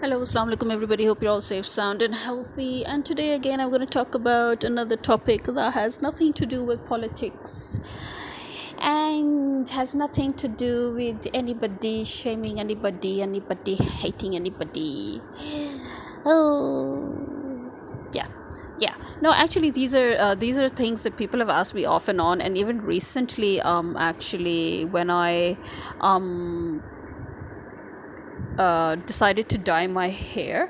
Hello, assalamu alaikum everybody. Hope you're all safe, sound, and healthy. And today again, I'm going to talk about another topic that has nothing to do with politics and has nothing to do with anybody shaming anybody hating anybody. Oh, yeah. Yeah, no, actually, these are things that people have asked me off and on, and even recently, actually, when I decided to dye my hair,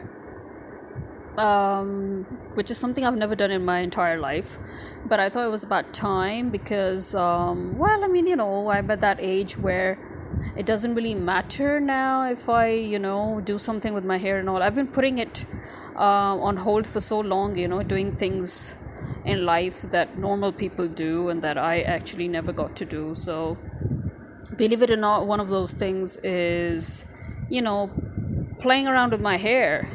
which is something I've never done in my entire life. But I thought it was about time because, I'm at that age where it doesn't really matter now if I do something with my hair and all. I've been putting it on hold for so long, doing things in life that normal people do and that I actually never got to do. So, believe it or not, one of those things is, playing around with my hair.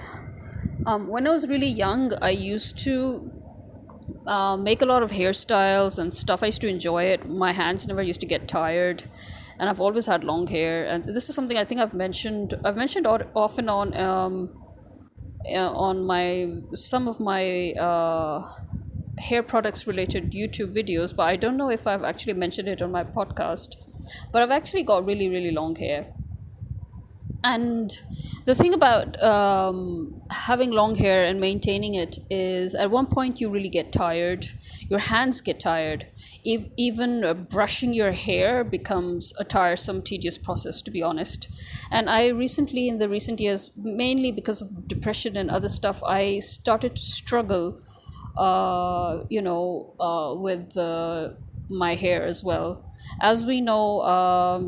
When I was really young, I used to make a lot of hairstyles and stuff. I used to enjoy it. My hands never used to get tired, and I've always had long hair. And this is something I think I've mentioned. Off and on my some of my hair products related YouTube videos, but I don't know if I've actually mentioned it on my podcast. But I've actually got really really long hair. And the thing about having long hair and maintaining it is at one point you really get tired. Your hands get tired. Even brushing your hair becomes a tiresome, tedious process, to be honest. And I recently, in the recent years, mainly because of depression and other stuff, I started to struggle, with my hair as well. As we know,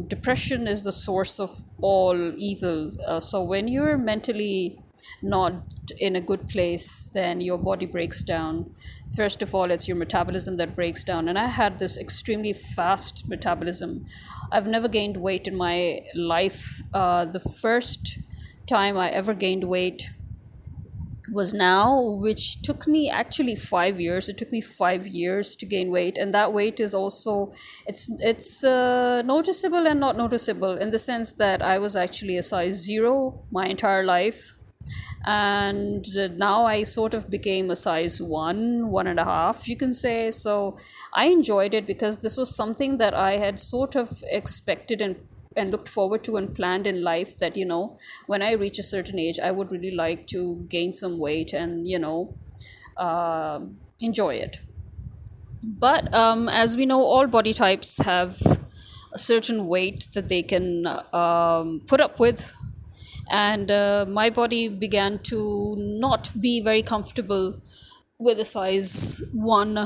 depression is the source of all evil. So when you're mentally not in a good place, then your body breaks down. First of all, it's your metabolism that breaks down. And I had this extremely fast metabolism. I've never gained weight in my life. The first time I ever gained weight was now, which took me actually 5 years. It took me 5 years to gain weight, and that weight is also it's noticeable and not noticeable in the sense that I was actually a size zero my entire life, and now I sort of became a size one and a half, you can say. So I enjoyed it because this was something that I had sort of expected and looked forward to and planned in life, that when I reach a certain age I would really like to gain some weight and enjoy it. But as we know, all body types have a certain weight that they can put up with, and my body began to not be very comfortable with a size one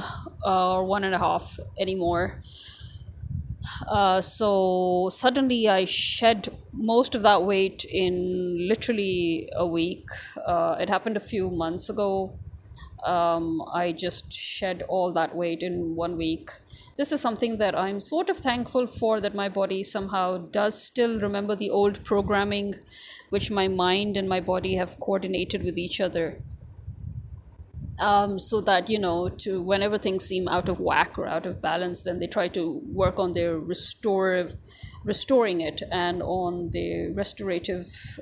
or one and a half anymore. So suddenly I shed most of that weight in literally a week. It happened a few months ago. I just shed all that weight in 1 week. This is something that I'm sort of thankful for, that my body somehow does still remember the old programming, which my mind and my body have coordinated with each other. So that to whenever things seem out of whack or out of balance, then they try to work on their restoring it, and on the restorative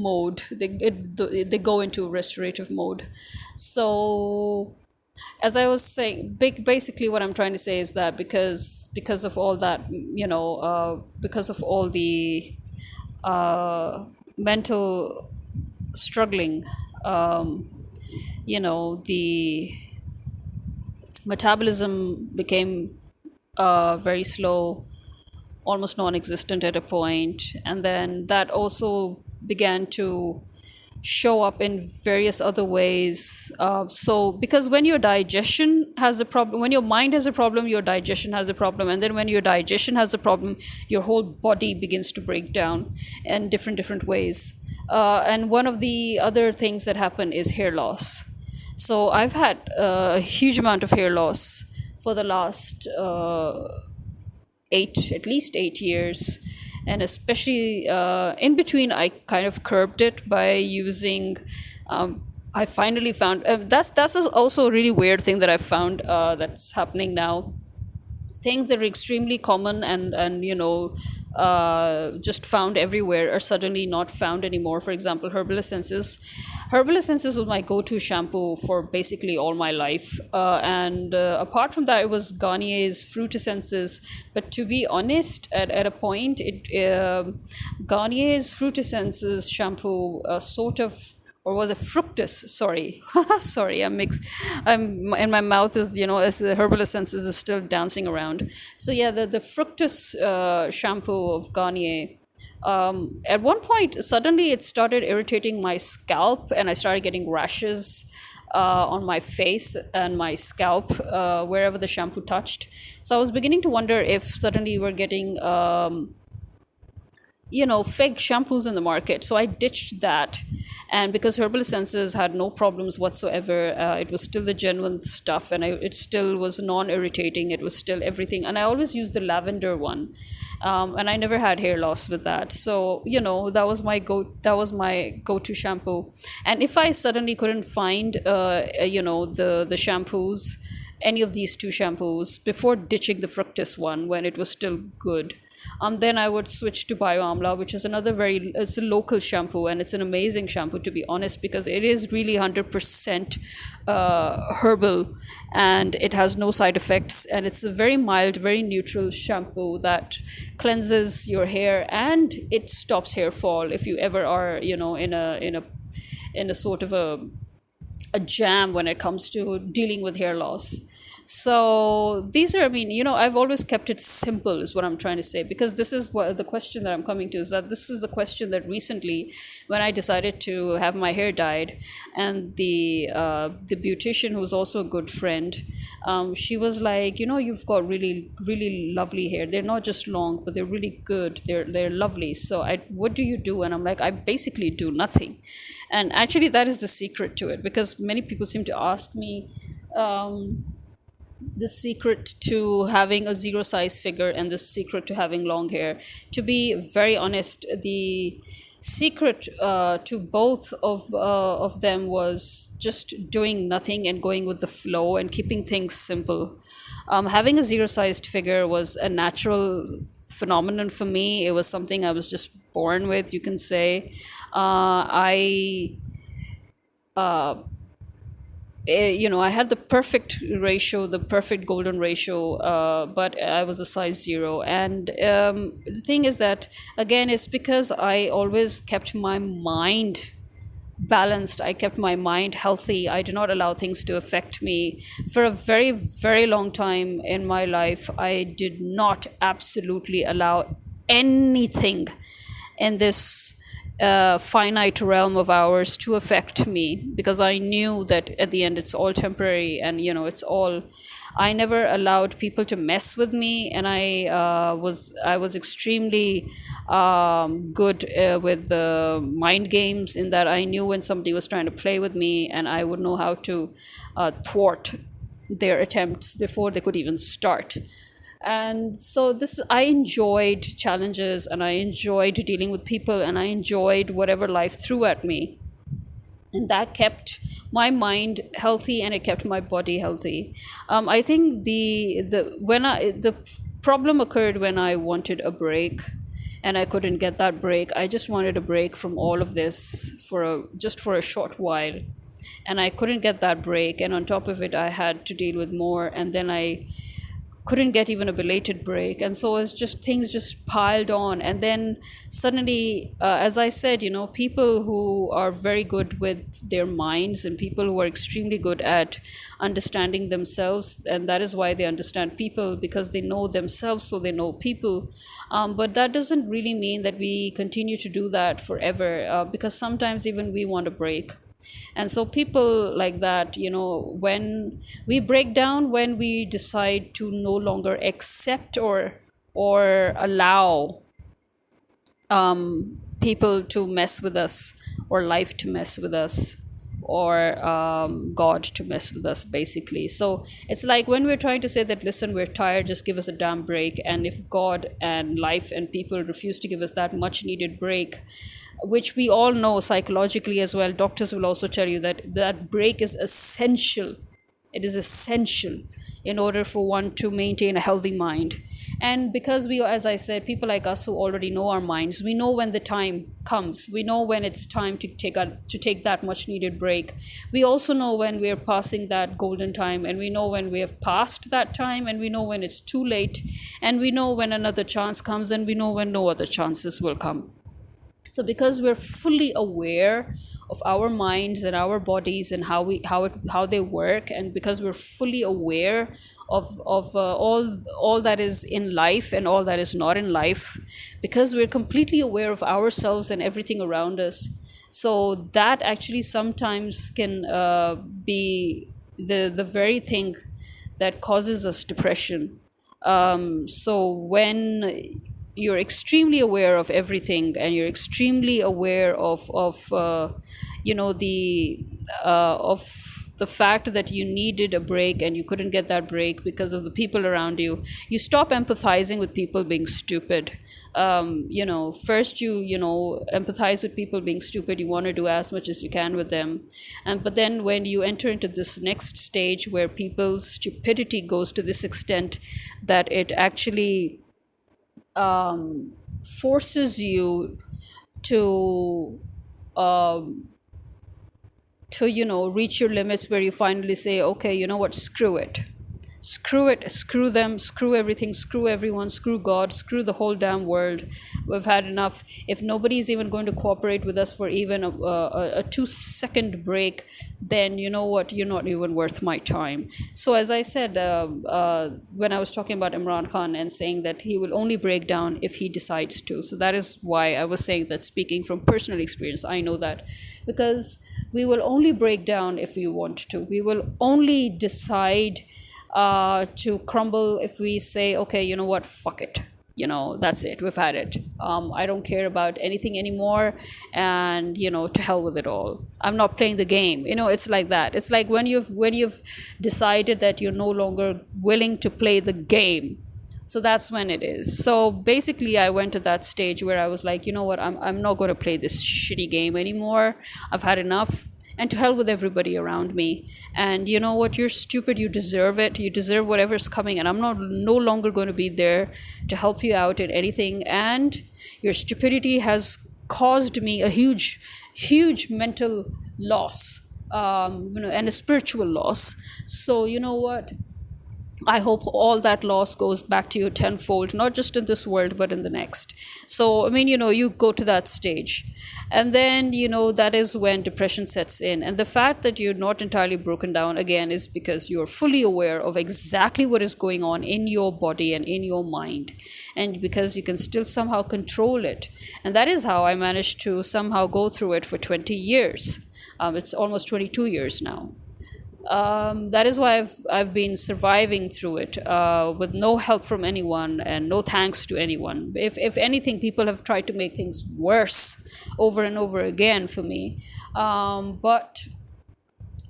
mode. They go into restorative mode. So as I was saying, basically what I'm trying to say is that because of all that, because of all the mental struggling, the metabolism became very slow, almost non-existent at a point, and then that also began to show up in various other ways. So because when your digestion has a problem, when your mind has a problem, your digestion has a problem, and then when your digestion has a problem, your whole body begins to break down in different ways. And one of the other things that happen is hair loss. So I've had a huge amount of hair loss for the last at least 8 years, and especially in between I kind of curbed it by using I finally found that's also a really weird thing that I found that's happening now. Things that are extremely common and just found everywhere are suddenly not found anymore. For example, herbal essences. Herbal essences was my go-to shampoo for basically all my life, and apart from that, it was Garnier's fruit essences. But to be honest, at a point, Garnier's fruit essences shampoo sort of, or was it fructus? Sorry, sorry, I'm mixed. I'm in my mouth is, as the herbal essences is still dancing around. So yeah, the fructus shampoo of Garnier. At one point, suddenly it started irritating my scalp, and I started getting rashes on my face and my scalp wherever the shampoo touched. So I was beginning to wonder if suddenly we're getting fake shampoos in the market. So I ditched that. And because herbal essences had no problems whatsoever, it was still the genuine stuff, and it still was non-irritating. It was still everything. And I always used the lavender one. And I never had hair loss with that. So, that was my go-to shampoo. And if I suddenly couldn't find the shampoos, any of these two shampoos before ditching the fructus one when it was still good, then I would switch to Bio Amla, which is it's a local shampoo, and it's an amazing shampoo, to be honest, because it is really 100% herbal, and it has no side effects, and it's a very mild, very neutral shampoo that cleanses your hair, and it stops hair fall if you ever are, in a sort of a jam when it comes to dealing with hair loss. So these are, I've always kept it simple, is what I'm trying to say, because this is what the question that I'm coming to is that this is the question that recently, when I decided to have my hair dyed, and the beautician, who's also a good friend, she was like, you've got really, really lovely hair. They're not just long, but they're really good. They're lovely. So what do you do? And I'm like, I basically do nothing. And actually, that is the secret to it, because many people seem to ask me the secret to having a zero size figure and the secret to having long hair. To be very honest, the secret to both of them was just doing nothing and going with the flow and keeping things simple. Having a zero sized figure was a natural phenomenon for me. It was something I was just born with, you can say. I I had the perfect ratio, the perfect golden ratio, but I was a size zero. And the thing is that, again, it's because I always kept my mind balanced. I kept my mind healthy. I did not allow things to affect me. For a very, very long time in my life, I did not absolutely allow anything in this finite realm of ours to affect me, because I knew that at the end it's all temporary, and it's all. I never allowed people to mess with me, and I was extremely good with the mind games, in that I knew when somebody was trying to play with me, and I would know how to thwart their attempts before they could even start. And so this, I enjoyed challenges, and I enjoyed dealing with people, and I enjoyed whatever life threw at me, and that kept my mind healthy, and it kept my body healthy. I think the problem occurred when I wanted a break, and I couldn't get that break. I just wanted a break from all of this just for a short while, and I couldn't get that break, and on top of it I had to deal with more, and then I couldn't get even a belated break, and so it's just things just piled on. And then suddenly, as I said, people who are very good with their minds, and people who are extremely good at understanding themselves, and that is why they understand people, because they know themselves, so they know people. But that doesn't really mean that we continue to do that forever, because sometimes even we want a break. And so people like that, when we break down, when we decide to no longer accept or allow people to mess with us, or life to mess with us, or God to mess with us, basically. So it's like when we're trying to say that, listen, we're tired, just give us a damn break. And if God and life and people refuse to give us that much needed break, which we all know psychologically as well, doctors will also tell you that that break is essential. It is essential in order for one to maintain a healthy mind. And because we, as I said, people like us who already know our minds, we know when the time comes, we know when it's time to take that much needed break. We also know when we're passing that golden time, and we know when we have passed that time, and we know when it's too late, and we know when another chance comes, and we know when no other chances will come. So because we're fully aware of our minds and our bodies and how they work, and because we're fully aware of all that is in life and all that is not in life, because we're completely aware of ourselves and everything around us, so that actually sometimes can be the very thing that causes us depression. So when you're extremely aware of everything, and you're extremely aware of you know of the fact that you needed a break and you couldn't get that break because of the people around you, you stop empathizing with people being stupid. First you empathize with people being stupid. You want to do as much as you can with them, and but then when you enter into this next stage where people's stupidity goes to this extent that it actually forces you to reach your limits, where you finally say, okay, you know what, screw it, screw them, screw everything, screw everyone, screw God, screw the whole damn world. We've had enough. If nobody's even going to cooperate with us for even a 2-second break, then you know what, you're not even worth my time. So as I said, when I was talking about Imran Khan and saying that he will only break down if he decides to, so that is why I was saying that, speaking from personal experience, I know that, because we will only break down if we want to. We will only decide to crumble if we say, okay, you know what, fuck it, that's it, we've had it. I don't care about anything anymore, and to hell with it all. I'm not playing the game. It's like that. It's like when you've decided that you're no longer willing to play the game. So that's when it is. So basically I went to that stage where I was like, you know what, I'm not going to play this shitty game anymore. I've had enough, and to hell with everybody around me. And you know what, you're stupid, you deserve it, you deserve whatever's coming, and I'm no longer going to be there to help you out in anything. And your stupidity has caused me a huge mental loss, and a spiritual loss. So you know what, I hope all that loss goes back to you tenfold, not just in this world, but in the next. So, I mean, you go to that stage. And then, that is when depression sets in. And the fact that you're not entirely broken down, again, is because you're fully aware of exactly what is going on in your body and in your mind. And because you can still somehow control it. And that is how I managed to somehow go through it for 20 years. It's almost 22 years now. That is why I've been surviving through it with no help from anyone and no thanks to anyone. If anything, people have tried to make things worse over and over again for me. But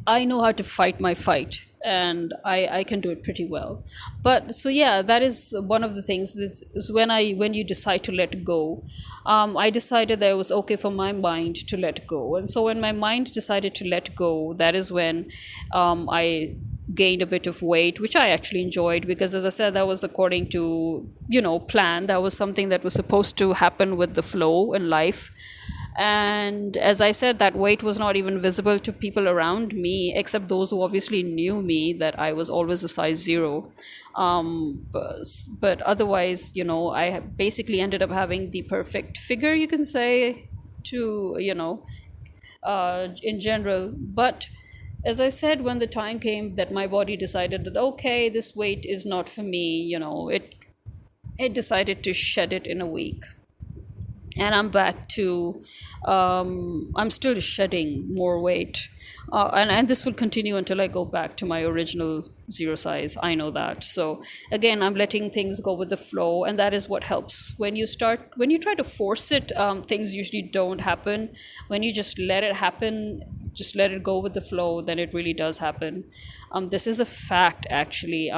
I know how to fight my fight, and I can do it pretty well. But so yeah, that is one of the things. This is when you decide to let go. I decided that it was okay for my mind to let go, and so when my mind decided to let go, that is when I gained a bit of weight, which I actually enjoyed, because as I said, that was according to plan. That was something that was supposed to happen with the flow in life. And as I said, that weight was not even visible to people around me, except those who obviously knew me, that I was always a size 0. But otherwise, I basically ended up having the perfect figure, you can say, to, in general. But as I said, when the time came that my body decided that, okay, this weight is not for me, it decided to shed it in a week. And I'm back to, I'm still shedding more weight. And this will continue until I go back to my original 0 size. I know that. So again, I'm letting things go with the flow, and that is what helps. When you try to force it, things usually don't happen. When you just let it happen, just let it go with the flow, then it really does happen. This is a fact, actually.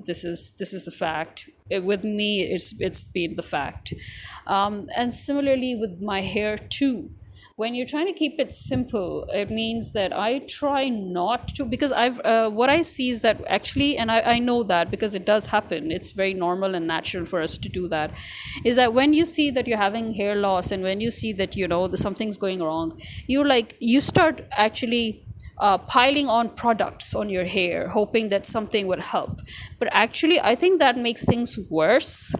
This is a fact. With me, it's been the fact. And similarly with my hair too. When you're trying to keep it simple, it means that I try not to, because I've what I see is that actually, and I know that because it does happen, it's very normal and natural for us to do that, is that when you see that you're having hair loss and when you see that something's going wrong, you start actually piling on products on your hair, hoping that something would help. But actually, I think that makes things worse.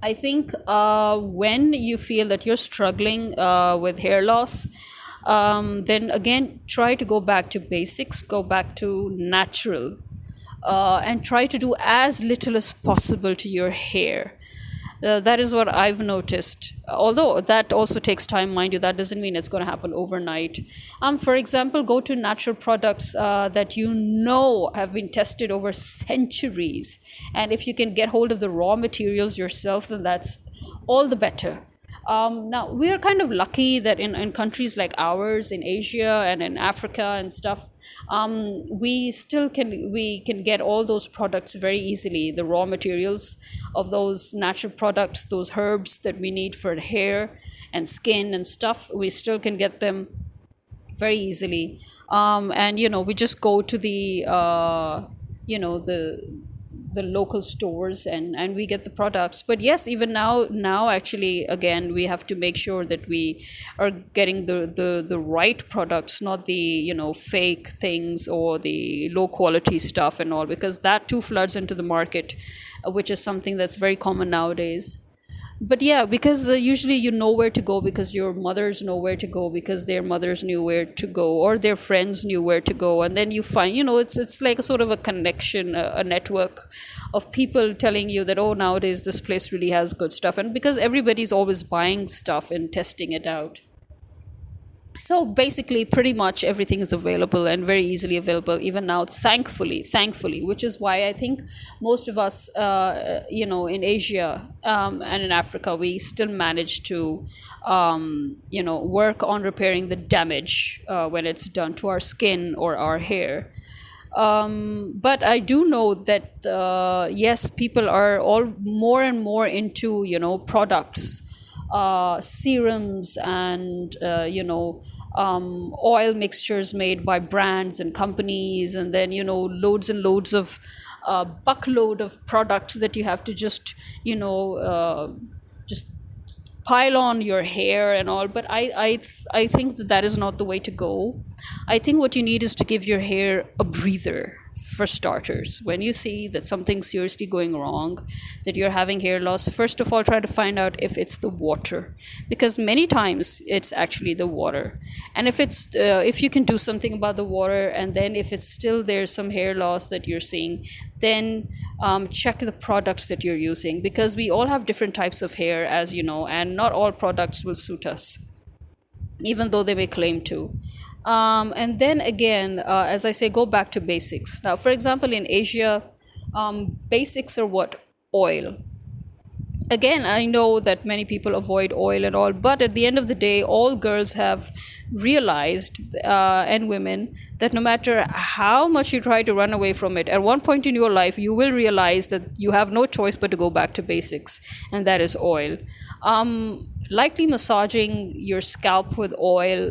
I think when you feel that you're struggling with hair loss, then again, try to go back to basics, go back to natural, and try to do as little as possible to your hair. That is what I've noticed. Although that also takes time, mind you, that doesn't mean it's going to happen overnight. For example, go to natural products that you know have been tested over centuries. And if you can get hold of the raw materials yourself, then that's all the better. Now, we are kind of lucky that in countries like ours, in Asia and in Africa and stuff, we can get all those products very easily. The raw materials of those natural products, those herbs that we need for hair and skin and stuff, we still can get them very easily. And we just go to you know the local stores, and we get the products. But yes, even now actually, again, we have to make sure that we are getting the right products, not the fake things or the low quality stuff and all, because that too floods into the market, which is something that's very common nowadays. But yeah, because usually you know where to go, because your mothers know where to go, because their mothers knew where to go, or their friends knew where to go, and then you find, it's like a sort of a connection, a network of people telling you that, oh, nowadays this place really has good stuff, and because everybody's always buying stuff and testing it out. So basically, pretty much everything is available and very easily available even now, thankfully, which is why I think most of us, in Asia and in Africa, we still manage to work on repairing the damage when it's done to our skin or our hair. But I do know that yes, people are all more and more into products, serums, and oil mixtures made by brands and companies, and then loads and loads of buckload of products that you have to just pile on your hair and all. But I think that is not the way to go. I think what you need is to give your hair a breather. For starters, when you see that something's seriously going wrong, that you're having hair loss, first of all, try to find out if it's the water, because many times it's actually the water. And if you can do something about the water, and then if it's still there's some hair loss that you're seeing, then check the products that you're using, because we all have different types of hair, as you know, and not all products will suit us, even though they may claim to. And then again, as I say, go back to basics. Now, for example, in Asia, basics are what? Oil. Again, I know that many people avoid oil and all, but at the end of the day, all girls have realized, and women, that no matter how much you try to run away from it, at one point in your life, you will realize that you have no choice but to go back to basics, and that is oil. Lightly massaging your scalp with oil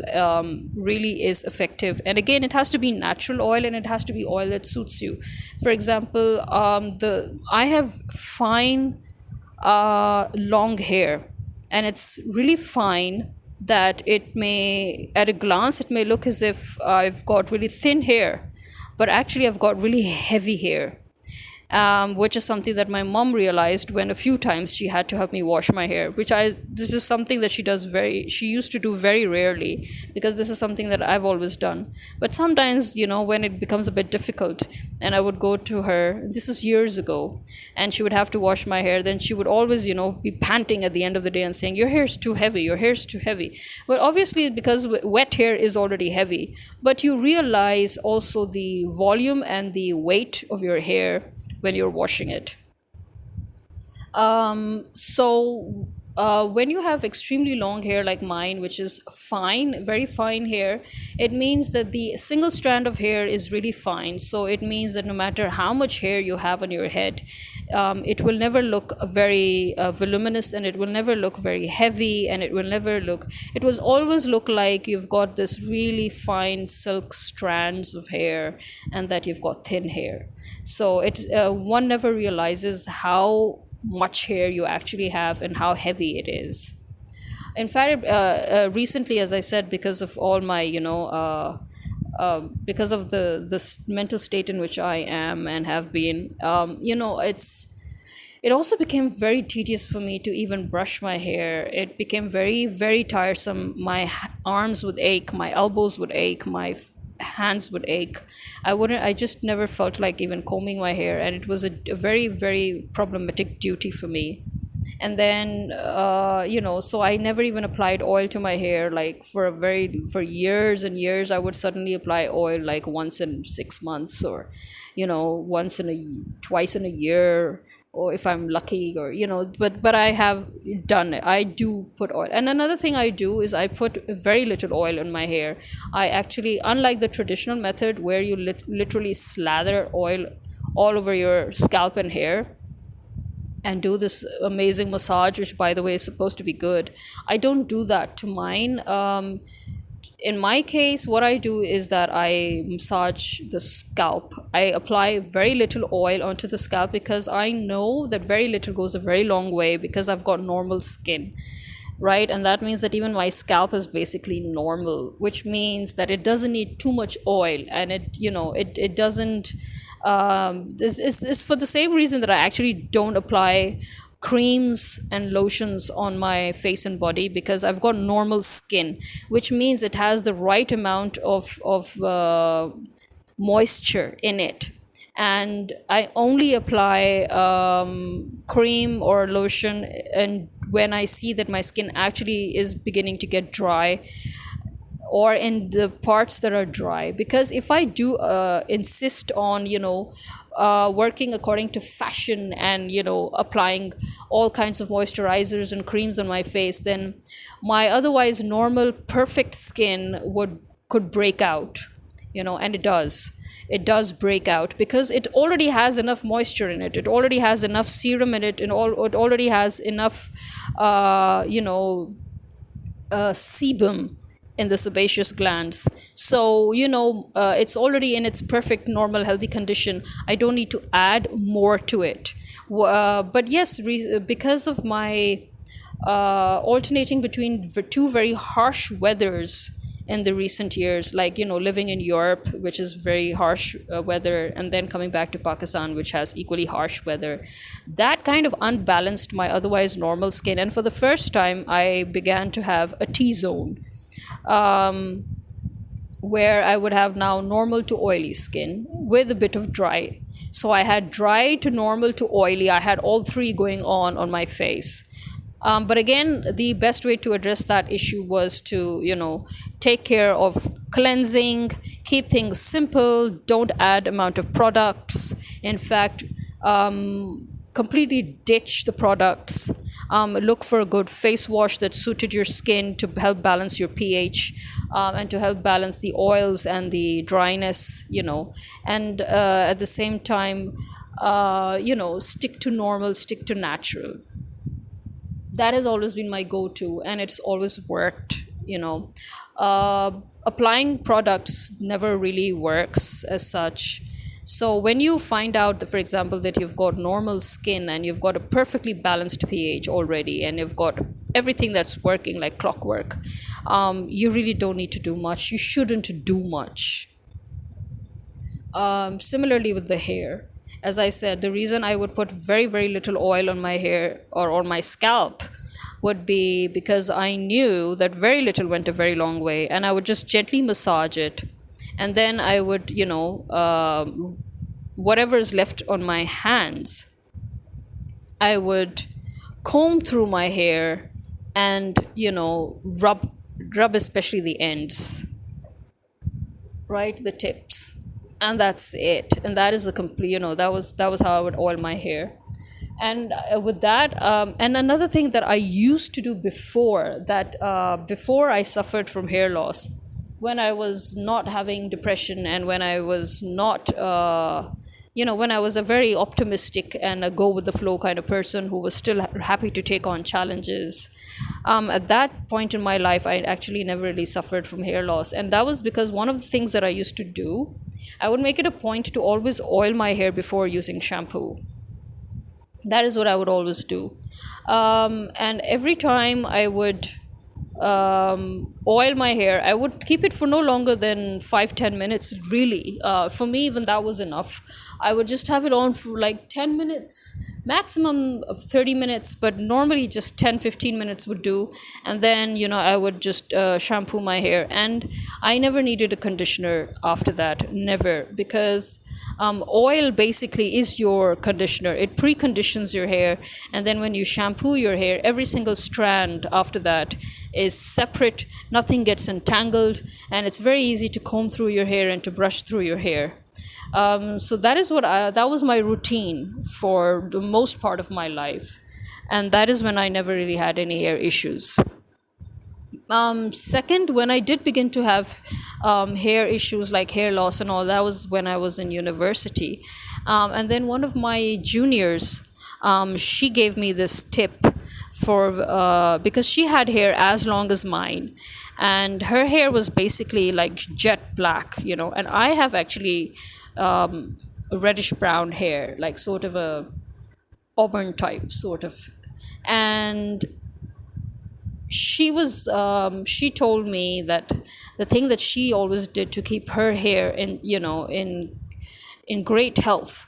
really is effective. And again, it has to be natural oil, and it has to be oil that suits you. For example, I have fine long hair, and it's really fine that at a glance, it may look as if I've got really thin hair, but actually I've got really heavy hair. Which is something that my mom realized when a few times she had to help me wash my hair, this is something that she used to do very rarely, because this is something that I've always done. But sometimes, when it becomes a bit difficult, and I would go to her, this is years ago, and she would have to wash my hair, then she would always, be panting at the end of the day and saying, your hair's too heavy, your hair's too heavy. Well, obviously, because wet hair is already heavy, but you realize also the volume and the weight of your hair when you're washing it. So When you have extremely long hair like mine, which is fine, very fine hair, it means that the single strand of hair is really fine. So it means that no matter how much hair you have on your head, it will never look very voluminous, and it will never look very heavy, and it will never look, it will always look like you've got this really fine silk strands of hair and that you've got thin hair. So one never realizes how much hair you actually have and how heavy it is. In fact, recently, as I said, because of all my, because of the mental state in which I am and have been, it also became very tedious for me to even brush my hair. It became very, very tiresome. My arms would ache, my elbows would ache, my hands would ache. I just never felt like even combing my hair, and it was a very, very problematic duty for me. And then so I never even applied oil to my hair, like for years and years. I would suddenly apply oil like once in 6 months, or twice in a year, or if I'm lucky, or but I have done it. I do put oil. And another thing I do is I put very little oil in my hair. I actually, unlike the traditional method where you literally slather oil all over your scalp and hair and do this amazing massage, which by the way is supposed to be good, I don't do that to mine. In my case, what I do is that I massage the scalp. I apply very little oil onto the scalp because I know that very little goes a very long way, because I've got normal skin, right? And that means that even my scalp is basically normal, which means that it doesn't need too much oil, and it doesn't. This is for the same reason that I actually don't apply creams and lotions on my face and body, because I've got normal skin, which means it has the right amount of moisture in it. And I only apply cream or lotion and when I see that my skin actually is beginning to get dry, or in the parts that are dry. Because if I do insist on working according to fashion and applying all kinds of moisturizers and creams on my face, then my otherwise normal perfect skin would could break out, and it does break out, because it already has enough moisture in it, it already has enough serum in it, and it already has enough sebum in the sebaceous glands. So, it's already in its perfect, normal, healthy condition. I don't need to add more to it. But yes, because of my alternating between two very harsh weathers in the recent years, like, living in Europe, which is very harsh weather, and then coming back to Pakistan, which has equally harsh weather, that kind of unbalanced my otherwise normal skin. And for the first time, I began to have a T-zone, where I would have now normal to oily skin with a bit of dry. So I had dry to normal to oily. I had all three going on my face. But again, the best way to address that issue was to, take care of cleansing, keep things simple, don't add amount of products. In fact, completely ditch the products. Look for a good face wash that suited your skin to help balance your pH, and to help balance the oils and the dryness, and at the same time, stick to normal, stick to natural. That has always been my go-to, and it's always worked. Applying products never really works as such. So when you find out that, for example, that you've got normal skin and you've got a perfectly balanced pH already, and you've got everything that's working like clockwork, you really don't need to do much. You shouldn't do much. Similarly with the hair, as I said, the reason I would put very, very little oil on my hair or on my scalp would be because I knew that very little went a very long way, and I would just gently massage it, and then I would, whatever is left on my hands, I would comb through my hair and, rub especially the ends, right, the tips, and that's it. And that is the complete, that was how I would oil my hair. And with that, and another thing that I used to do before that, before I suffered from hair loss, when I was not having depression, and when I was not, when I was a very optimistic and a go with the flow kind of person who was still happy to take on challenges. At that point in my life, I actually never really suffered from hair loss. And that was because one of the things that I used to do, I would make it a point to always oil my hair before using shampoo. That is what I would always do. And every time I would oil my hair, I would keep it for no longer than 5-10 minutes, really. For me, even that was enough. I would just have it on for like 10 minutes, maximum of 30 minutes, but normally just 10-15 minutes would do. And then, I would just shampoo my hair. And I never needed a conditioner after that, never, because oil basically is your conditioner. It preconditions your hair, and then when you shampoo your hair, every single strand after that is separate. Nothing gets entangled, and it's very easy to comb through your hair and to brush through your hair. So that was my routine for the most part of my life, and that is when I never really had any hair issues. Second, when I did begin to have hair issues like hair loss and all, that was when I was in university. And then one of my juniors, she gave me this tip for because she had hair as long as mine, and her hair was basically like jet black, and I have actually reddish brown hair, like sort of a auburn type, sort of. And she told me that the thing that she always did to keep her hair in great health,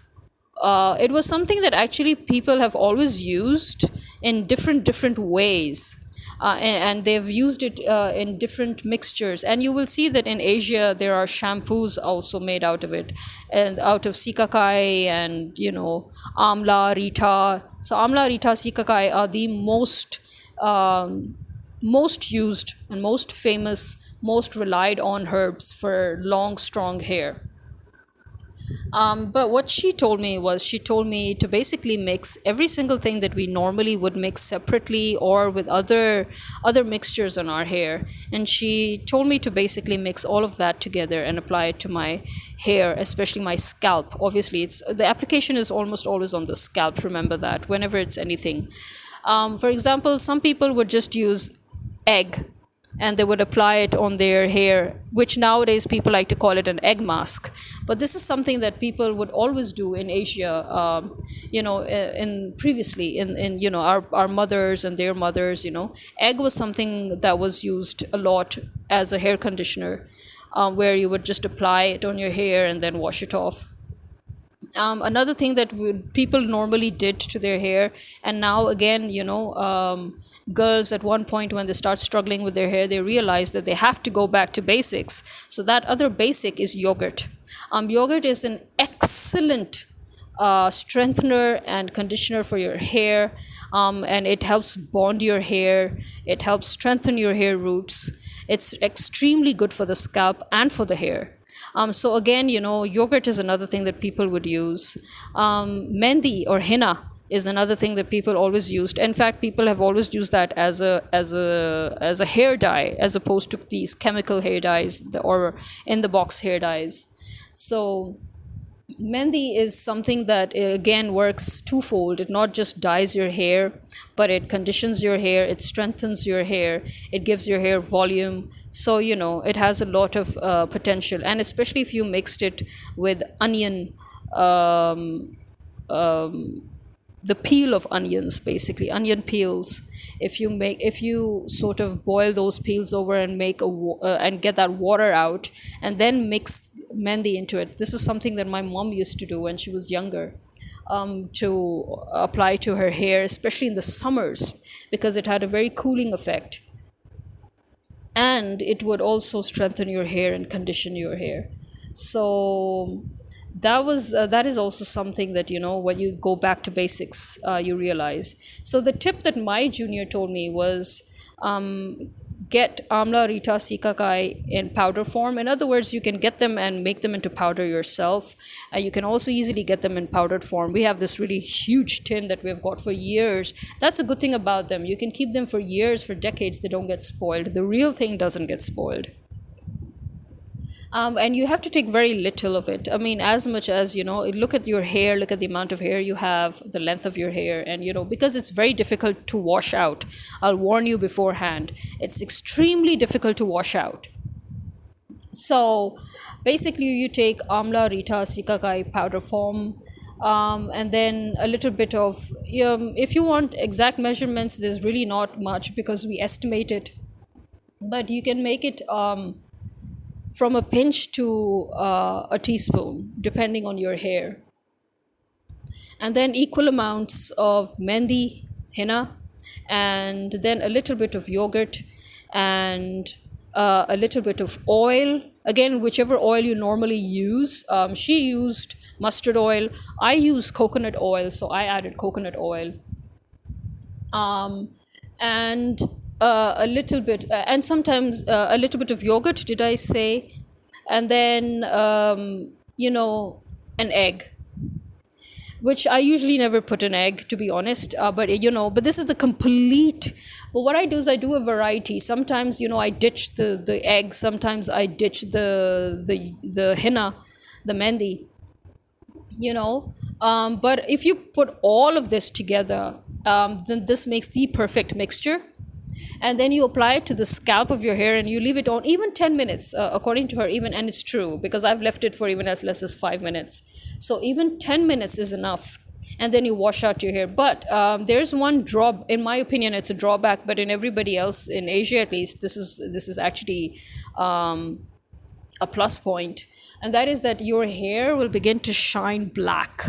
it was something that actually people have always used in different ways, and they've used it in different mixtures. And you will see that in Asia there are shampoos also made out of it, and out of sikakai and amla, rita. So amla, rita, sikakai are the most used and most famous, most relied on herbs for long, strong hair. But what she told me to basically mix every single thing that we normally would mix separately or with other mixtures on our hair. And she told me to basically mix all of that together and apply it to my hair, especially my scalp. Obviously, it's the application is almost always on the scalp. Remember that whenever it's anything. For example, some people would just use egg and they would apply it on their hair, which nowadays people like to call it an egg mask. But this is something that people would always do in Asia, in previously in our mothers and their mothers. Egg was something that was used a lot as a hair conditioner, where you would just apply it on your hair and then wash it off. Another thing that people normally did to their hair, and now again, girls at one point when they start struggling with their hair, they realize that they have to go back to basics. So that other basic is yogurt. Yogurt is an excellent strengthener and conditioner for your hair, and it helps bond your hair. It helps strengthen your hair roots. It's extremely good for the scalp and for the hair. So again, yogurt is another thing that people would use. Mendi or henna is another thing that people always used. In fact, people have always used that as a hair dye, as opposed to these chemical hair dyes or in the box hair dyes. So Mendi is something that again works twofold. It not just dyes your hair, but it conditions your hair, it strengthens your hair, it gives your hair volume. So it has a lot of potential, and especially if you mixed it with onion, the peel of onions, basically onion peels. If you sort of boil those peels over and and get that water out, and then mix mendi into it. This is something that my mom used to do when she was younger, to apply to her hair, especially in the summers, because it had a very cooling effect, and it would also strengthen your hair and condition your hair. So that is also something that when you go back to basics, you realize. So the tip that my junior told me was, get Amla, Rita, Sikakai in powder form. In other words, you can get them and make them into powder yourself. You can also easily get them in powdered form. We have this really huge tin that we've got for years. That's a good thing about them. You can keep them for years, for decades. They don't get spoiled. The real thing doesn't get spoiled. And you have to take very little of it. I mean, as much as, look at your hair, look at the amount of hair you have, the length of your hair, and, because it's very difficult to wash out. I'll warn you beforehand. It's extremely difficult to wash out. So basically, you take Amla, Rita, Sikakai powder form, and then a little bit of, if you want exact measurements, there's really not much because we estimate it. But you can make it from a pinch to a teaspoon, depending on your hair. And then equal amounts of mendi, henna, and then a little bit of yogurt and a little bit of oil. Again, whichever oil you normally use. She used mustard oil. I use coconut oil, so I added coconut oil. And a little bit, and sometimes a little bit of yogurt, did I say? And then, an egg, which I usually never put an egg, to be honest. But this is the complete. But what I do is I do a variety. Sometimes, I ditch the egg. Sometimes I ditch the henna, the mendi. But if you put all of this together, then this makes the perfect mixture. And then you apply it to the scalp of your hair and you leave it on even 10 minutes, according to her, even, and it's true because I've left it for even as less as 5 minutes. So even 10 minutes is enough. And then you wash out your hair. But there's one in my opinion, it's a drawback, but in everybody else, in Asia at least, this is actually a plus point. And that is that your hair will begin to shine black.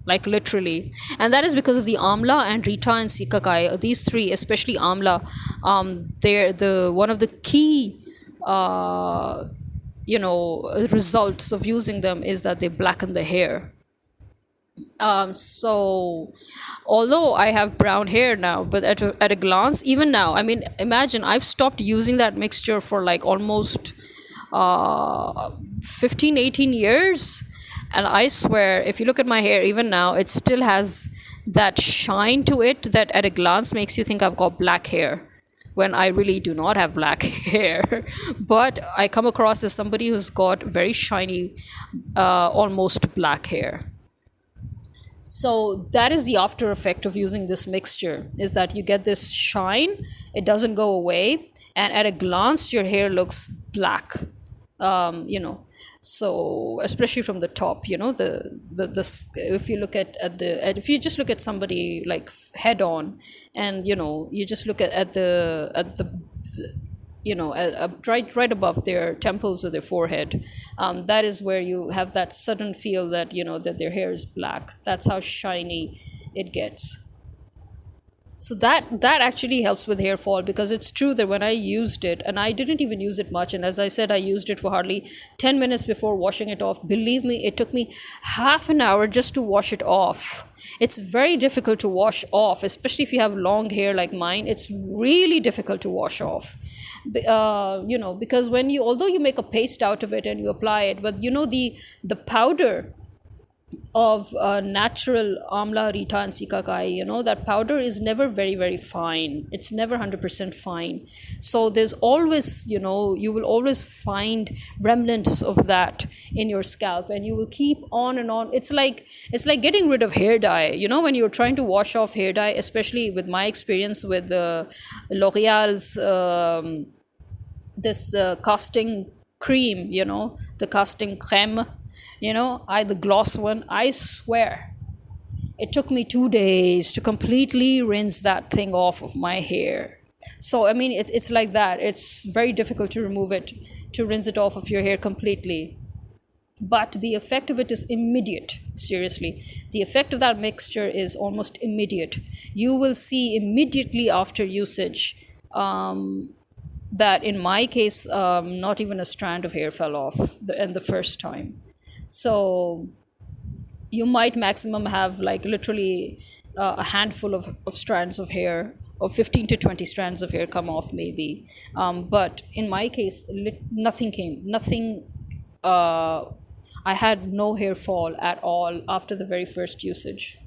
Like literally, and that is because of the Amla and Rita and Sikakai. These three, especially Amla, they're the one of the key results of using them is that they blacken the hair. So although I have brown hair now, but at a glance, even now, I mean, imagine I've stopped using that mixture for like almost 15, 18 years. And I swear, if you look at my hair, even now, it still has that shine to it that at a glance makes you think I've got black hair when I really do not have black hair. But I come across as somebody who's got very shiny, almost black hair. So that is the after effect of using this mixture, is that you get this shine, it doesn't go away, and at a glance, your hair looks black. So especially from the top, if you look if you just look at somebody like head on, and you just look at the right above their temples or their forehead, that is where you have that sudden feel that that their hair is black. That's how shiny it gets. So that actually helps with hair fall, because it's true that when I used it, and I didn't even use it much, and as I said, I used it for hardly 10 minutes before washing it off. Believe me, it took me half an hour just to wash it off. It's very difficult to wash off, especially if you have long hair like mine. It's really difficult to wash off. Because although you make a paste out of it and you apply it, but the powder of natural Amla, Rita, and Sikakai, that powder is never very, very fine. It's never 100% fine. So there's always, you will always find remnants of that in your scalp, and you will keep on and on. It's like getting rid of hair dye. When you're trying to wash off hair dye, especially with my experience with L'Oreal's this casting cream, the casting creme. The gloss one, I swear, it took me 2 days to completely rinse that thing off of my hair. So, I mean, it's like that. It's very difficult to remove it, to rinse it off of your hair completely. But the effect of it is immediate. Seriously, the effect of that mixture is almost immediate. You will see immediately after usage that in my case, not even a strand of hair fell off the first time. So you might maximum have like literally a handful of strands of hair or 15 to 20 strands of hair come off maybe. But in my case, nothing came, nothing. Uh, I had no hair fall at all after the very first usage.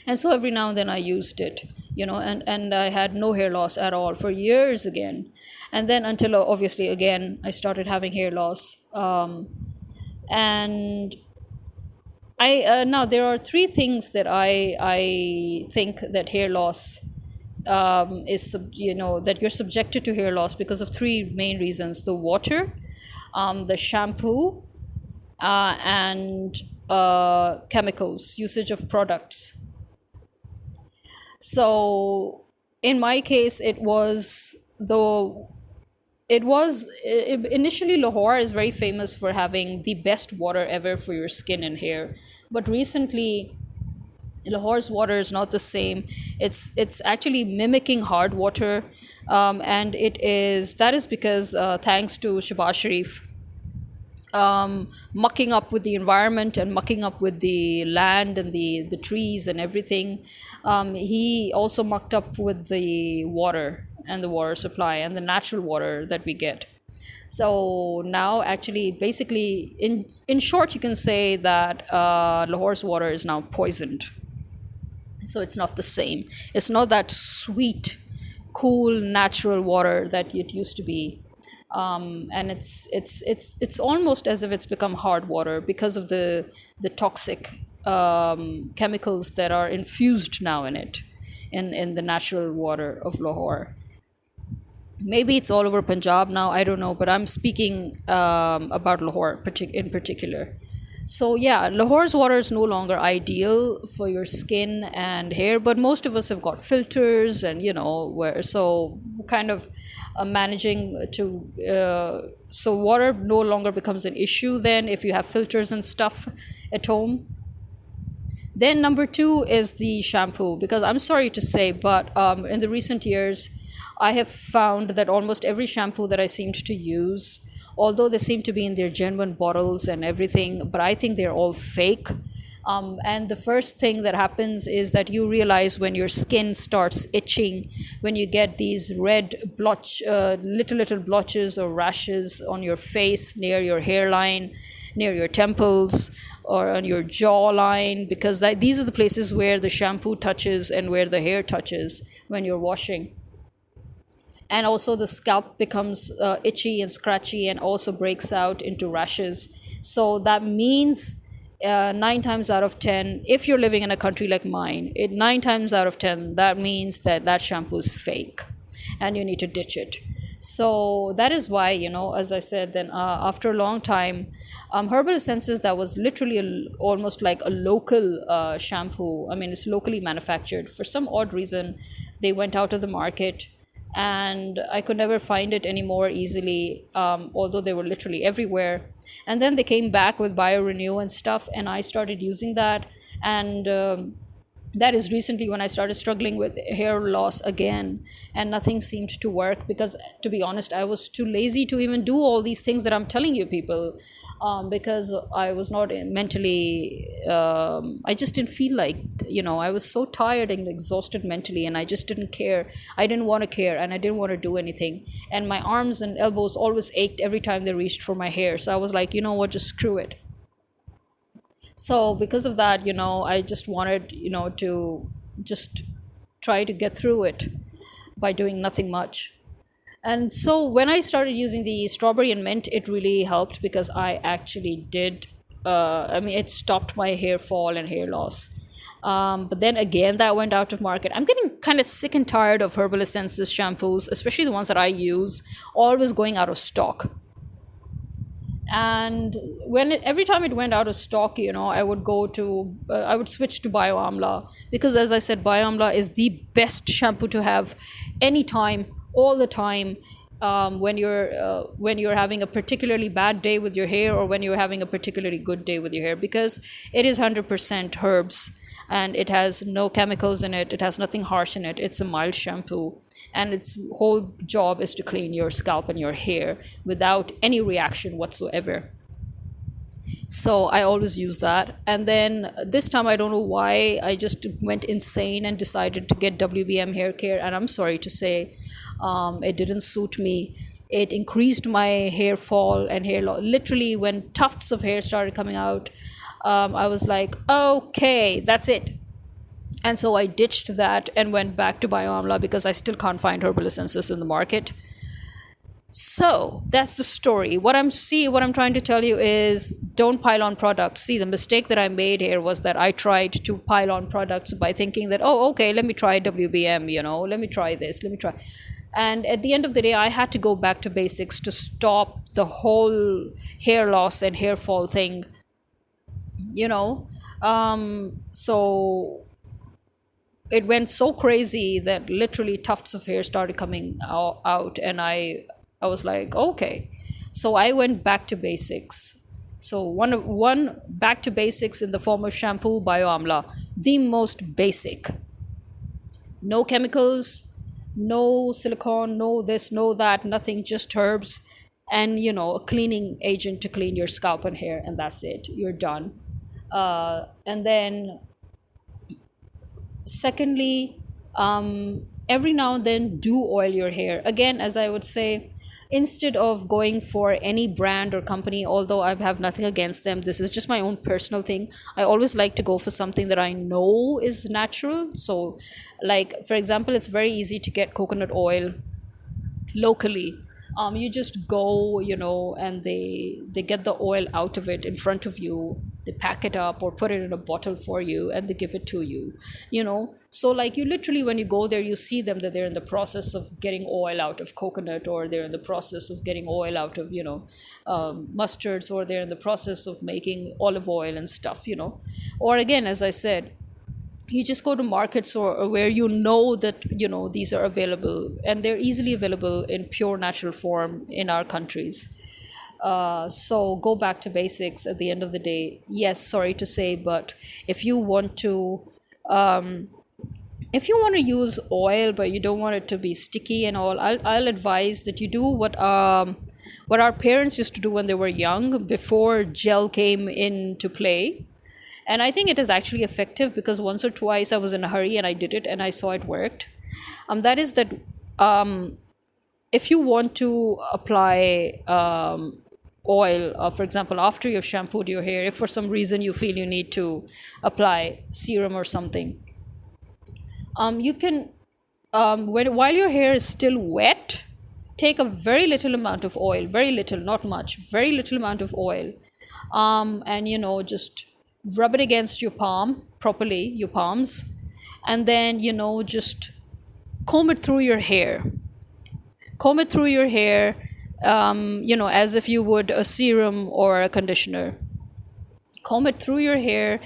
And so every now and then I used it, and I had no hair loss at all for years again. And then until obviously again I started having hair loss. And I now there are three things that I think that hair loss that you're subjected to hair loss because of three main reasons: the water, the shampoo, and chemicals, usage of products. So in my case, initially Lahore is very famous for having the best water ever for your skin and hair, but recently Lahore's water is not the same. It's actually mimicking hard water, and that is because thanks to Shabazz Sharif mucking up with the environment and mucking up with the land and the trees and everything. He also mucked up with the water and the water supply and the natural water that we get. So now, actually, basically, in short, you can say that Lahore's water is now poisoned. So it's not the same. It's not that sweet, cool, natural water that it used to be. And it's almost as if it's become hard water because of the toxic chemicals that are infused now in it, in the natural water of Lahore. Maybe it's all over Punjab now, I don't know, but I'm speaking about Lahore in particular. So yeah, Lahore's water is no longer ideal for your skin and hair, but most of us have got filters, and where so kind of managing to so water no longer becomes an issue then if you have filters and stuff at home. Then number two is the shampoo, because I'm sorry to say, but in the recent years, I have found that almost every shampoo that I seemed to use, although they seem to be in their genuine bottles and everything, but I think they're all fake. And the first thing that happens is that you realize when your skin starts itching, when you get these red little blotches or rashes on your face, near your hairline, near your temples, or on your jawline, because these are the places where the shampoo touches and where the hair touches when you're washing. And also the scalp becomes itchy and scratchy and also breaks out into rashes. So that means 9 times out of 10, if you're living in a country like mine, 9 times out of 10, that means that shampoo is fake and you need to ditch it. So that is why, as I said, then after a long time, Herbal Essences, that was literally almost like a local shampoo. I mean, it's locally manufactured. For some odd reason, they went out of the market, and I could never find it anymore easily, although they were literally everywhere. And then they came back with BioRenew and stuff, and I started using that. And that is recently when I started struggling with hair loss again, and nothing seemed to work because, to be honest, I was too lazy to even do all these things that I'm telling you people, because I was not mentally, I just didn't feel like, I was so tired and exhausted mentally, and I just didn't care. I didn't want to care, and I didn't want to do anything. And my arms and elbows always ached every time they reached for my hair. So I was like, you know what, just screw it. So because of that, I just wanted, to just try to get through it by doing nothing much. And so when I started using the strawberry and mint, it really helped because I actually did, it stopped my hair fall and hair loss. But then again, that went out of market. I'm getting kind of sick and tired of Herbal Essences shampoos, especially the ones that I use, always going out of stock. And every time it went out of stock, I would switch to Bio Amla, because, as I said, Bio Amla is the best shampoo to have anytime, all the time, when you're having a particularly bad day with your hair, or when you're having a particularly good day with your hair, because it is 100% herbs, and it has no chemicals in it. It has nothing harsh in it. It's a mild shampoo, and its whole job is to clean your scalp and your hair without any reaction whatsoever. So I always use that. And then this time, I don't know why, I just went insane and decided to get WBM hair care. And I'm sorry to say, it didn't suit me. It increased my hair fall and hair loss. Literally, when tufts of hair started coming out, I was like, okay, that's it. And so I ditched that and went back to BioAmla because I still can't find herbal essences in the market. So that's the story. What I'm trying to tell you is, don't pile on products. See, the mistake that I made here was that I tried to pile on products by thinking that, oh, okay, let me try WBM, let me try this, let me try. And at the end of the day, I had to go back to basics to stop the whole hair loss and hair fall thing, you know. So it went so crazy that literally tufts of hair started coming out, and I was like, okay. So I went back to basics. So one back to basics in the form of shampoo, BioAmla, the most basic. No chemicals, no silicone, no this, no that, nothing, just herbs, and a cleaning agent to clean your scalp and hair, and that's it. You're done. And then secondly, every now and then do oil your hair. Again, as I would say, instead of going for any brand or company, although I have nothing against them, this is just my own personal thing. I always like to go for something that I know is natural. So, like, for example, it's very easy to get coconut oil locally. You just go, and they get the oil out of it in front of you. They pack it up or put it in a bottle for you, and they give it to you. So, like, you literally, when you go there, you see them that they're in the process of getting oil out of coconut, or they're in the process of getting oil out of mustards, or they're in the process of making olive oil and stuff. Or again, as I said, you just go to markets or where that these are available, and they're easily available in pure natural form in our countries. So go back to basics at the end of the day. Yes, sorry to say, but if you want to use oil but you don't want it to be sticky and all, I'll advise that you do what our parents used to do when they were young, before gel came into play. And I think it is actually effective, because once or twice I was in a hurry and I did it and I saw it worked. That is that if you want to apply oil, for example, after you've shampooed your hair, if for some reason you feel you need to apply serum or something, you can, while your hair is still wet, take a very little amount of oil, very little, not much, very little amount of oil, and just rub it against your palm properly, your palms, and then just comb it through your hair. Comb it through your hair, as if you would a serum or a conditioner. Comb it through your hair,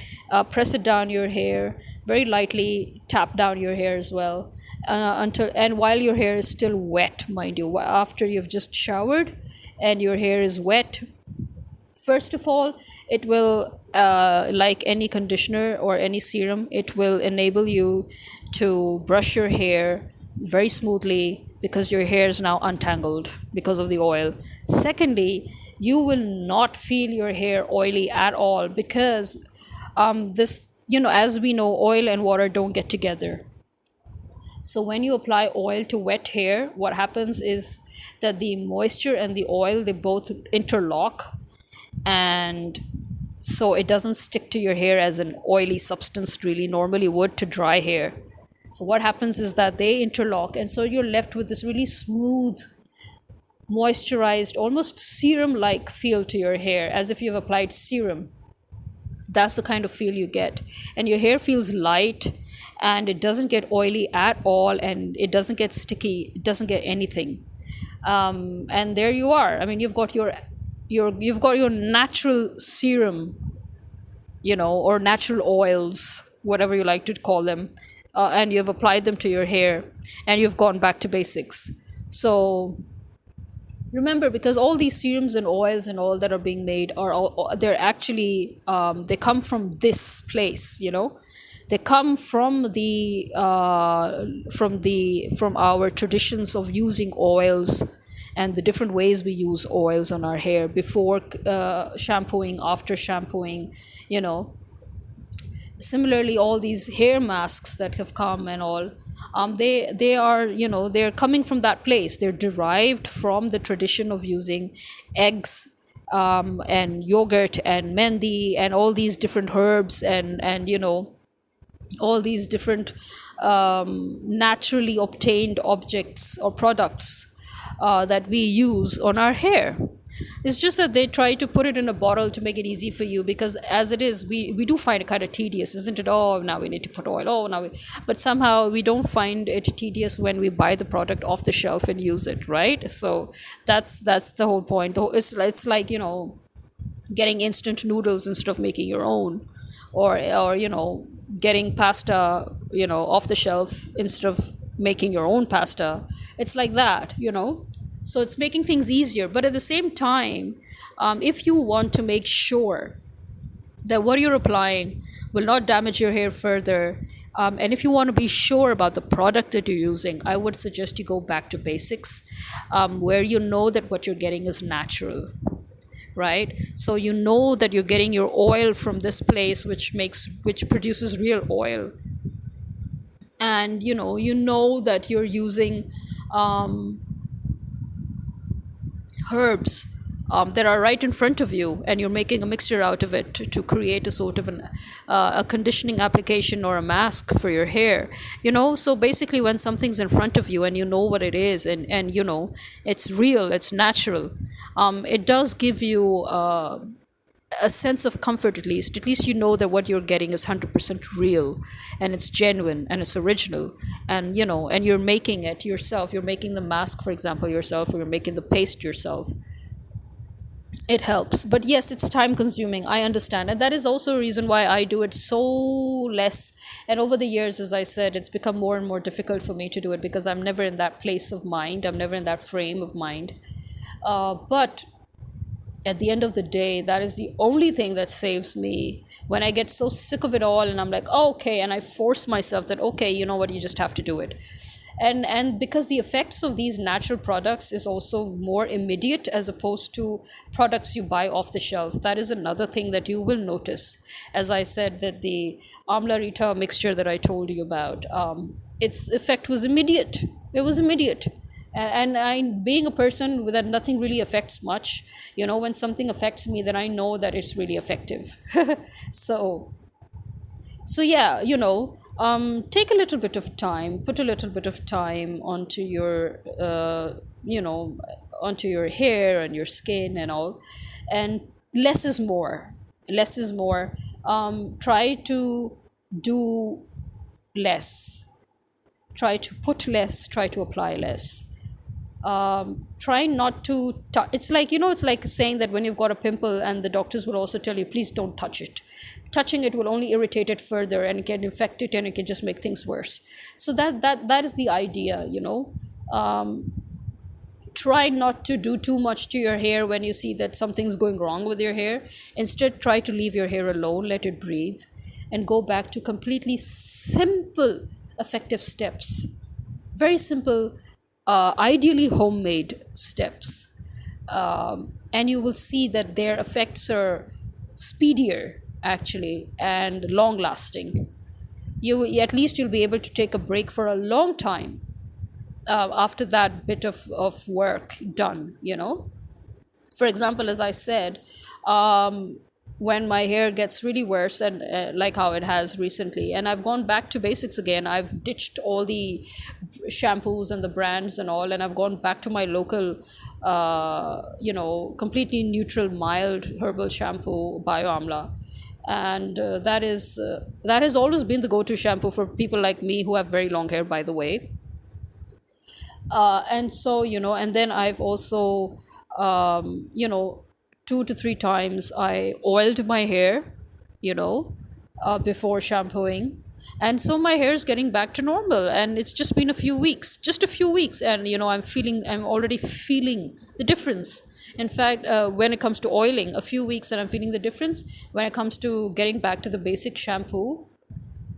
press it down your hair, very lightly tap down your hair as well, and while your hair is still wet, mind you, after you've just showered and your hair is wet. First of all, it will, like any conditioner or any serum, it will enable you to brush your hair very smoothly, because your hair is now untangled because of the oil. Secondly, you will not feel your hair oily at all, because as we know, oil and water don't get together. So when you apply oil to wet hair, what happens is that the moisture and the oil, they both interlock, and so it doesn't stick to your hair as an oily substance really normally would to dry hair. So what happens is that they interlock, and so you're left with this really smooth, moisturized, almost serum like feel to your hair, as if you've applied serum. That's the kind of feel you get, and your hair feels light, and it doesn't get oily at all, and it doesn't get sticky, it doesn't get anything. And there you are. I mean, you've got your natural serum, or natural oils, whatever you like to call them, and you've applied them to your hair, and you've gone back to basics. So remember, because all these serums and oils and all that are being made they're actually, they come from this place, they come from from our traditions of using oils and the different ways we use oils on our hair before shampooing, after shampooing, you know. Similarly, all these hair masks that have come and all, they are, they're coming from that place. They're derived from the tradition of using eggs, and yogurt and mendi and all these different herbs, and all these different naturally obtained objects or products that we use on our hair. It's just that they try to put it in a bottle to make it easy for you, because as it is, we do find it kind of tedious, isn't it? Oh, now we need to put oil. Oh, now we, but somehow we don't find it tedious when we buy the product off the shelf and use it, right? So that's the whole point. It's like, getting instant noodles instead of making your own, or getting pasta, off the shelf instead of making your own pasta. It's like that. So it's making things easier, but at the same time, if you want to make sure that what you're applying will not damage your hair further, and if you want to be sure about the product that you're using, I would suggest you go back to basics, where you know that what you're getting is natural, right? So you know that you're getting your oil from this place which produces real oil, and you know that you're using herbs that are right in front of you, and you're making a mixture out of it to create a sort of a conditioning application or a mask for your hair. So basically, when something's in front of you and you know what it is, and it's real, it's natural, it does give you a sense of comfort. At least you know that what you're getting is 100% real, and it's genuine, and it's original, and you're making it yourself. You're making the mask, for example, yourself, or you're making the paste yourself. It helps, but yes, it's time consuming, I understand, and that is also a reason why I do it so less. And over the years, as I said, it's become more and more difficult for me to do it, because I'm never in that place of mind, I'm never in that frame of mind. But at the end of the day, that is the only thing that saves me when I get so sick of it all, and I'm like, oh, okay, and I force myself that, okay, you know what, you just have to do it. And because the effects of these natural products is also more immediate, as opposed to products you buy off the shelf. That is another thing that you will notice. As I said, that the Amla Rita mixture that I told you about, its effect was immediate. It was immediate. And I, being a person that nothing really affects much, when something affects me, then I know that it's really effective. so so yeah, take a little bit of time, put a little bit of time onto your onto your hair and your skin and all. And less is more. Less is more. Try to do less. Try to put less, try to apply less. Try not to it's like, it's like saying that when you've got a pimple, and the doctors will also tell you, please don't touch it. Touching it will only irritate it further, and it can infect it, and it can just make things worse. So that is the idea. Try not to do too much to your hair when you see that something's going wrong with your hair. Instead, try to leave your hair alone, let it breathe, and go back to completely simple effective steps. Very simple, ideally homemade steps. And you will see that their effects are speedier, actually, and long lasting. At least you'll be able to take a break for a long time, after that bit of work done. For example, as I said, when my hair gets really worse, and like how it has recently, and I've gone back to basics again. I've ditched all the shampoos and the brands and all, and I've gone back to my local completely neutral, mild herbal shampoo, Bio Amla. And that has always been the go-to shampoo for people like me who have very long hair, by the way. And so, and then I've also, 2 to 3 times I oiled my hair, before shampooing. And so my hair is getting back to normal, and it's just been just a few weeks. And, I'm already feeling the difference. In fact, when it comes to oiling, a few weeks and I'm feeling the difference. When it comes to getting back to the basic shampoo,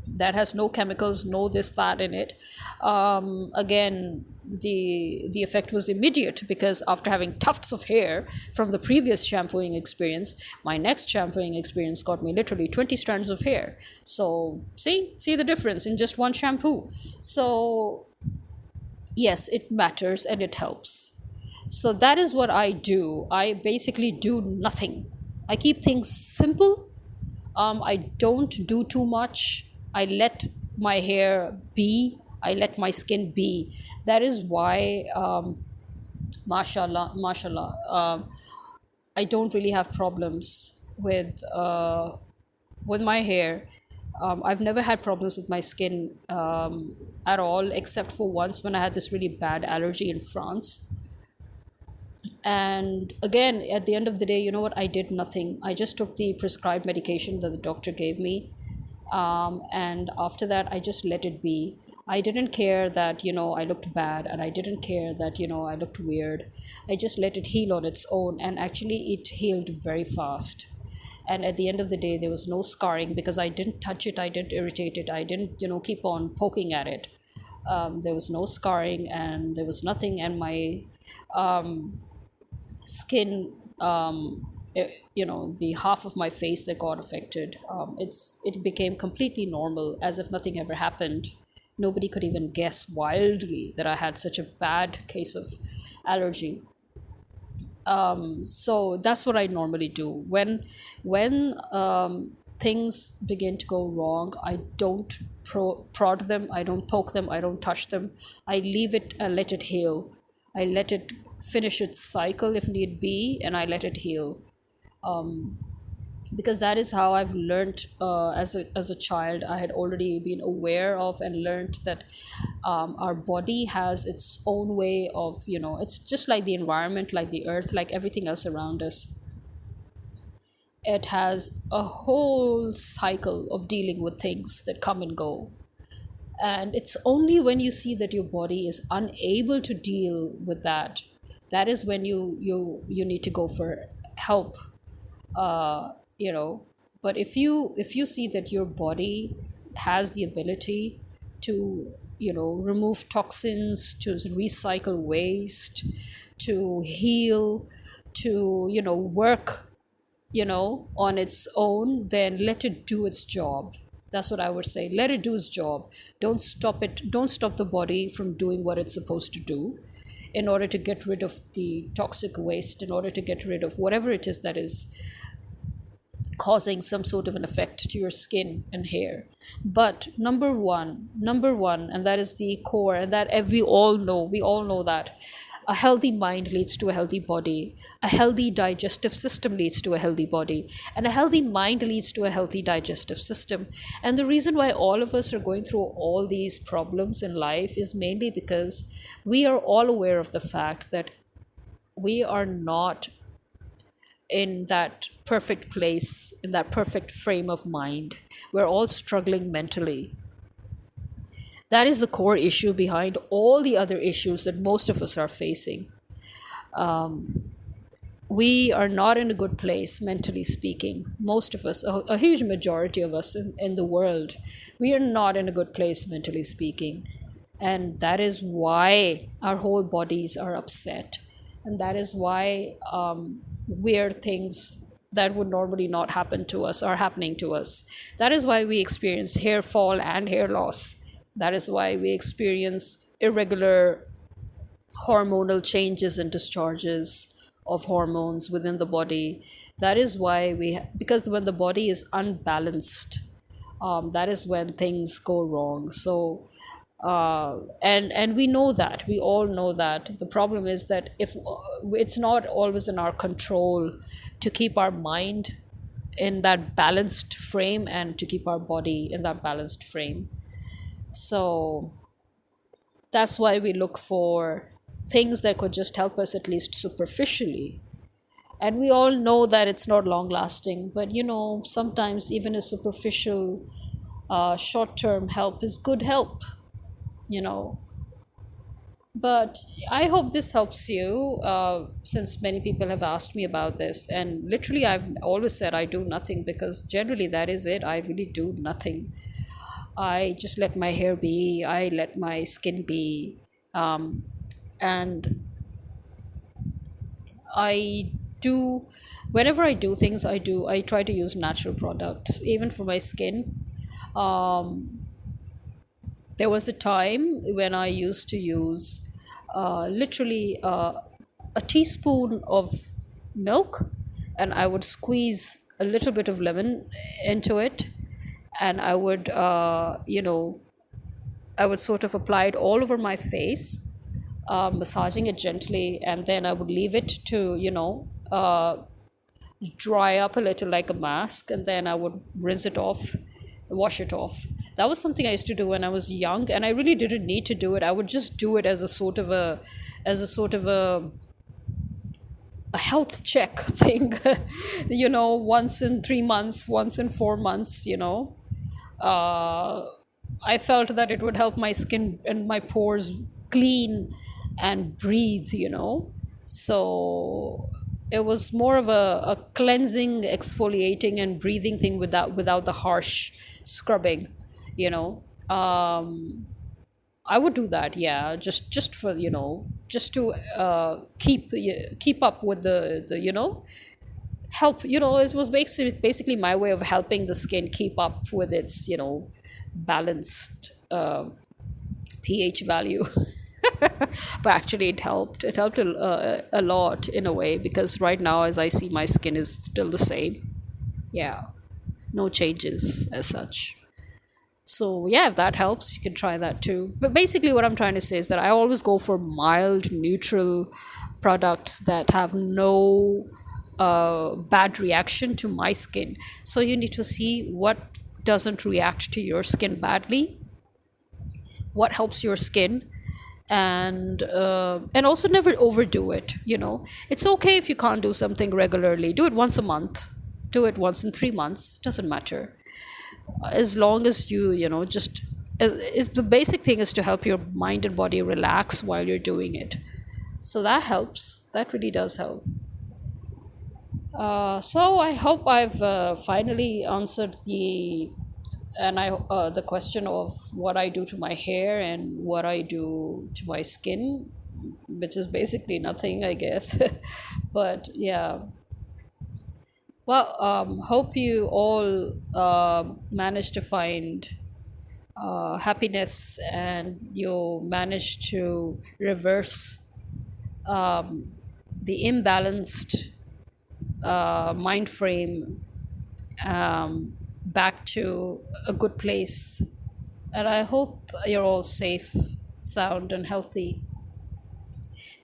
that has no chemicals, no this, that in it. Again, the effect was immediate, because after having tufts of hair from the previous shampooing experience, my next shampooing experience got me literally 20 strands of hair. So see the difference in just one shampoo. So yes, it matters and it helps. So that is what I do. I basically do nothing. I keep things simple. I don't do too much. I let my hair be. I let my skin be. That is why, mashallah, mashallah, I don't really have problems with my hair. I've never had problems with my skin at all, except for once when I had this really bad allergy in France. And again, at the end of the day, you know what? I did nothing. I just took the prescribed medication that the doctor gave me. And after that, I just let it be. I didn't care that, I looked bad, and I didn't care that, I looked weird. I just let it heal on its own. And actually, it healed very fast. And at the end of the day, there was no scarring because I didn't touch it, I didn't irritate it, I didn't, keep on poking at it. There was no scarring and there was nothing. And my skin, the half of my face that got affected, it became completely normal, as if nothing ever happened. Nobody could even guess wildly that I had such a bad case of allergy. So that's what I normally do when things begin to go wrong. I don't prod them, I don't poke them, I don't touch them. I leave it and let it heal. I let it finish its cycle if need be, and I let it heal. Because that is how I've learned, as a child. I had already been aware of and learned that our body has its own way of, it's just like the environment, like the earth, like everything else around us. It has a whole cycle of dealing with things that come and go. And it's only when you see that your body is unable to deal with that, that is when you need to go for help. You know but if you see that your body has the ability to, remove toxins, to recycle waste, to heal, to, work, on its own, then let it do its job. That's what I would say. Let it do its job. Don't stop the body from doing what it's supposed to do, in order to get rid of the toxic waste, in order to get rid of whatever it is that is causing some sort of an effect to your skin and hair. But number one, and that is the core, and that we all know that a healthy mind leads to a healthy body, a healthy digestive system leads to a healthy body, and a healthy mind leads to a healthy digestive system. And the reason why all of us are going through all these problems in life is mainly because we are all aware of the fact that we are not in that perfect place, in that perfect frame of mind. We're all struggling mentally. That is the core issue behind all the other issues that most of us are facing. We are not in a good place, mentally speaking. Most of us, a huge majority of us in the world, we are not in a good place, mentally speaking. And that is why our whole bodies are upset. And that is why weird things that would normally not happen to us are happening to us. That is why we experience hair fall and hair loss. That is why we experience irregular hormonal changes and discharges of hormones within the body. That is why because when the body is unbalanced, that is when things go wrong. So and we know that, we all know that. The problem is that if it's not always in our control to keep our mind in that balanced frame and to keep our body in that balanced frame. So that's why we look for things that could just help us at least superficially. And we all know that it's not long lasting, but sometimes even a superficial short term help is good help, you know. But I hope this helps you, since many people have asked me about this. And literally, I've always said I do nothing, because generally that is it. I really do nothing. I just let my hair be, I let my skin be. And I do, whenever I do things, I try to use natural products, even for my skin. Um, there was a time when I used to use literally a teaspoon of milk, and I would squeeze a little bit of lemon into it, and I would, I would sort of apply it all over my face, massaging it gently, and then I would leave it to, dry up a little like a mask, and then I would rinse it off, wash it off. That was something I used to do when I was young, and I really didn't need to do it. I would just do it as a sort of a health check thing, once in 3 months, once in 4 months, uh, I felt that it would help my skin and my pores clean and breathe, So it was more of a cleansing, exfoliating, and breathing thing without the harsh scrubbing, you know. I would do that, yeah, just for just to keep up with the help. It was basically my way of helping the skin keep up with its balanced pH value. But actually it helped a lot in a way, because right now as I see, my skin is still the same. Yeah, no changes as such. So yeah, if that helps, you can try that too. But basically what I'm trying to say is that I always go for mild, neutral products that have no bad reaction to my skin. So you need to see what doesn't react to your skin badly, what helps your skin, and also never overdo it. It's okay if you can't do something regularly. Do it once a month, do it once in 3 months, doesn't matter, as long as just is the basic thing is to help your mind and body relax while you're doing it. So that helps, that really does help. So I hope I've finally answered the question of what I do to my hair and what I do to my skin, which is basically nothing, I guess. But yeah, well, hope you all manage to find happiness, and you manage to reverse the imbalanced mind frame back to a good place. And I hope you're all safe, sound, and healthy.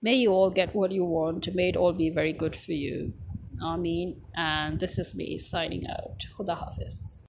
May you all get what you want. May it all be very good for you. Ameen. And this is me signing out. Khuda Hafiz.